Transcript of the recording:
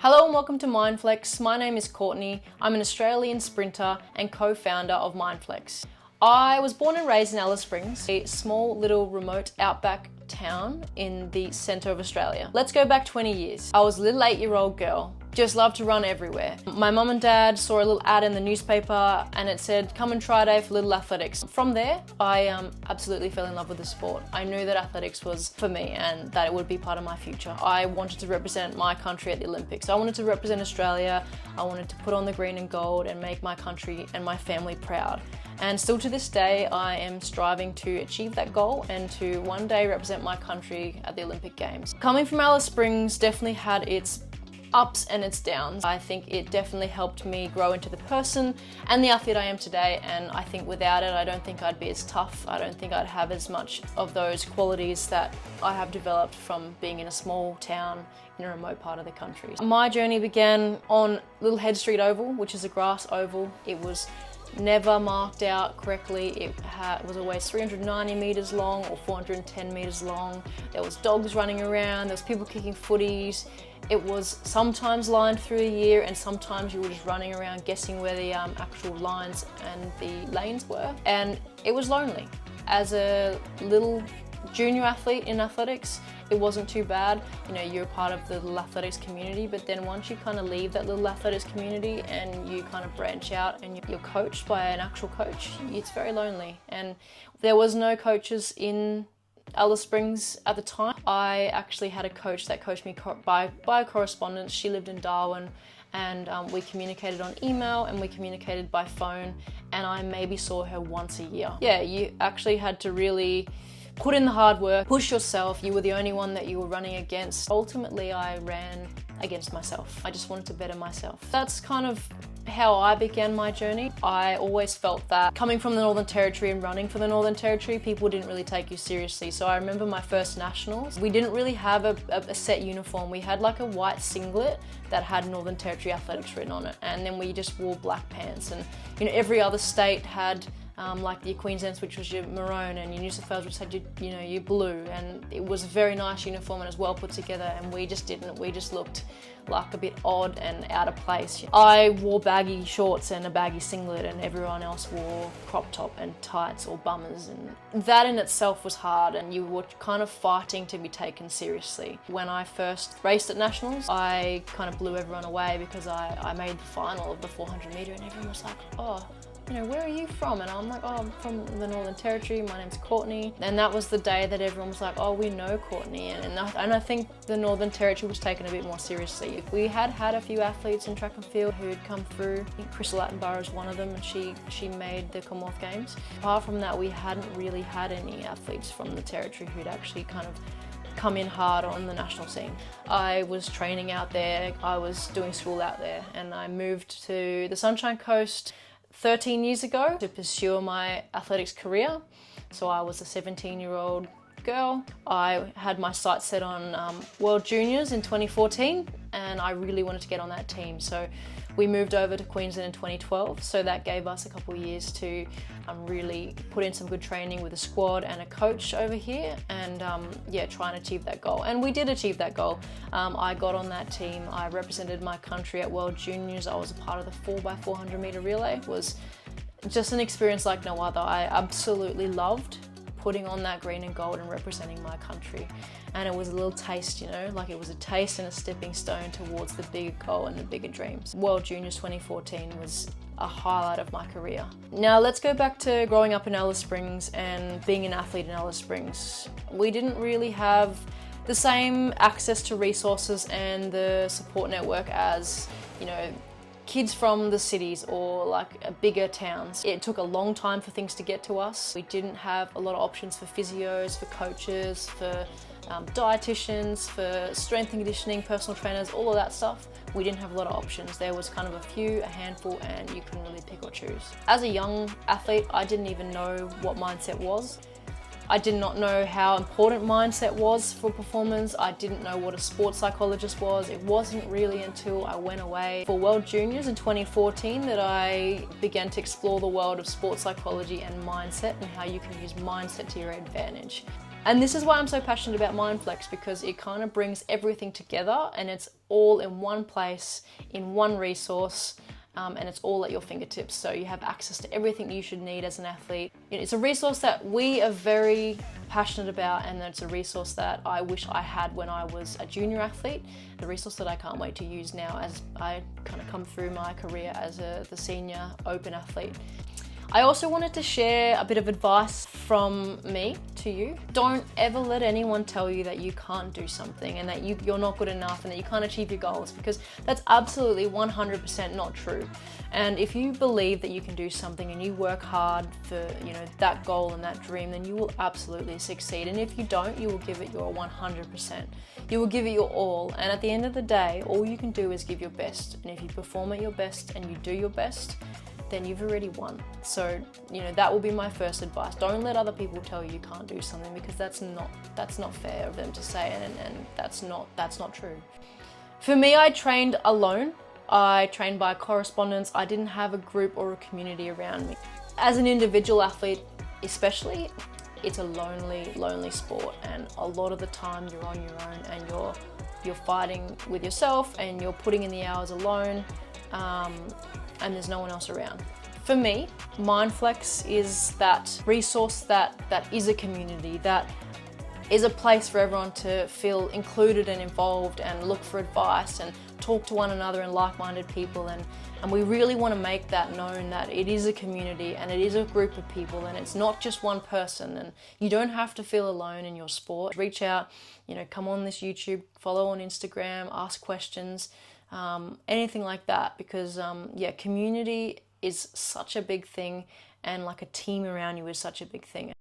Hello and welcome to MINDFLEX. My name is Courtney. I'm an Australian sprinter and co-founder of MINDFLEX. I was born and raised in Alice Springs, a small little remote outback town in the centre of Australia. Let's go back 20 years. I was a little 8-year-old girl. Just loved to run everywhere. My mum and dad saw a little ad in the newspaper and it said, come and try day for little athletics. From there, I absolutely fell in love with the sport. I knew that athletics was for me and that it would be part of my future. I wanted to represent my country at the Olympics. I wanted to represent Australia. I wanted to put on the green and gold and make my country and my family proud. And still to this day, I am striving to achieve that goal and to one day represent my country at the Olympic Games. Coming from Alice Springs definitely had its ups and its downs. I think it definitely helped me grow into the person and the athlete I am today, and I think without it I don't think I'd be as tough. I don't think I'd have as much of those qualities that I have developed from being in a small town in a remote part of the country. My journey began on Little Head Street Oval, which is a grass oval. It was never marked out correctly. It was always 390 metres long or 410 metres long. There was dogs running around, there was people kicking footies. It was sometimes lined through the year and sometimes you were just running around guessing where the actual lines and the lanes were. And it was lonely. As a little junior athlete in athletics, it wasn't too bad. You know, you're a part of the little athletics community, but then once you kind of leave that little athletics community and you kind of branch out and you're coached by an actual coach, it's very lonely. And there was no coaches in Alice Springs at the time. I actually had a coach that coached me by correspondence. She lived in Darwin and we communicated on email and we communicated by phone, and I maybe saw her once a year. Yeah, you actually had to really put in the hard work, push yourself. You were the only one that you were running against. Ultimately, I ran against myself. I just wanted to better myself. That's kind of how I began my journey. I always felt that coming from the Northern Territory and running for the Northern Territory, people didn't really take you seriously. So I remember my first nationals, we didn't really have a set uniform. We had like a white singlet that had Northern Territory athletics written on it, and then we just wore black pants. And you know, every other state had like your Queensland, which was your maroon, and your New South Wales, which had your blue, and it was a very nice uniform and it was well put together, and we just didn't. We just looked like a bit odd and out of place. I wore baggy shorts and a baggy singlet, and everyone else wore crop top and tights or bummers, and that in itself was hard, and you were kind of fighting to be taken seriously. When I first raced at Nationals, I kind of blew everyone away because I made the final of the 400 metre, and everyone was like, oh, you know, where are you from? And I'm like, oh, I'm from the Northern Territory, my name's Courtney. And that was the day that everyone was like, oh, we know Courtney. And I think the Northern Territory was taken a bit more seriously. We had a few athletes in track and field who'd come through. I think Crystal Attenborough is one of them, and she made the Commonwealth Games. Apart from that, we hadn't really had any athletes from the Territory who'd actually kind of come in hard on the national scene. I was training out there, I was doing school out there, and I moved to the Sunshine Coast 13 years ago to pursue my athletics career. So I was a 17-year-old girl. I had my sights set on World Juniors in 2014, and I really wanted to get on that team. So we moved over to Queensland in 2012. So that gave us a couple of years to really put in some good training with a squad and a coach over here, and yeah, try and achieve that goal. And we did achieve that goal. I got on that team. I represented my country at World Juniors. I was a part of the 4x400 metre relay. It was just an experience like no other. I absolutely loved putting on that green and gold and representing my country. And it was a little taste, you know, like it was a taste and a stepping stone towards the bigger goal and the bigger dreams. World Juniors 2014 was a highlight of my career. Now let's go back to growing up in Alice Springs and being an athlete in Alice Springs. We didn't really have the same access to resources and the support network as, you know, kids from the cities or like bigger towns. It took a long time for things to get to us. We didn't have a lot of options for physios, for coaches, for dietitians, for strength and conditioning, personal trainers, all of that stuff. We didn't have a lot of options. There was kind of a handful, and you couldn't really pick or choose. As a young athlete, I didn't even know what mindset was. I did not know how important mindset was for performance. I didn't know what a sports psychologist was. It wasn't really until I went away for World Juniors in 2014 that I began to explore the world of sports psychology and mindset and how you can use mindset to your advantage. And this is why I'm so passionate about MINDFLEX, because it kind of brings everything together and it's all in one place, in one resource, and it's all at your fingertips. So you have access to everything you should need as an athlete. It's a resource that we are very passionate about, and it's a resource that I wish I had when I was a junior athlete, the resource that I can't wait to use now as I kind of come through my career as the senior open athlete. I also wanted to share a bit of advice from me to you. Don't ever let anyone tell you that you can't do something and that you're not good enough and that you can't achieve your goals, because that's absolutely 100% not true. And if you believe that you can do something and you work hard for that goal and that dream, then you will absolutely succeed. And if you don't, you will give it your 100%. You will give it your all. And at the end of the day, all you can do is give your best. And if you perform at your best and you do your best, then you've already won. So, that will be my first advice. Don't let other people tell you can't do something, because that's not fair of them to say, and that's not true. For me, I trained alone. I trained by correspondence. I didn't have a group or a community around me. As an individual athlete, especially, it's a lonely sport, and a lot of the time you're on your own and you're fighting with yourself and you're putting in the hours alone. And there's no one else around. For me, MINDFLEX is that resource that is a community, that is a place for everyone to feel included and involved and look for advice and talk to one another and like-minded people. And we really want to make that known, that it is a community and it is a group of people, and it's not just one person, and you don't have to feel alone in your sport. Reach out, come on this YouTube, follow on Instagram, ask questions. Anything like that, because community is such a big thing, and like a team around you is such a big thing.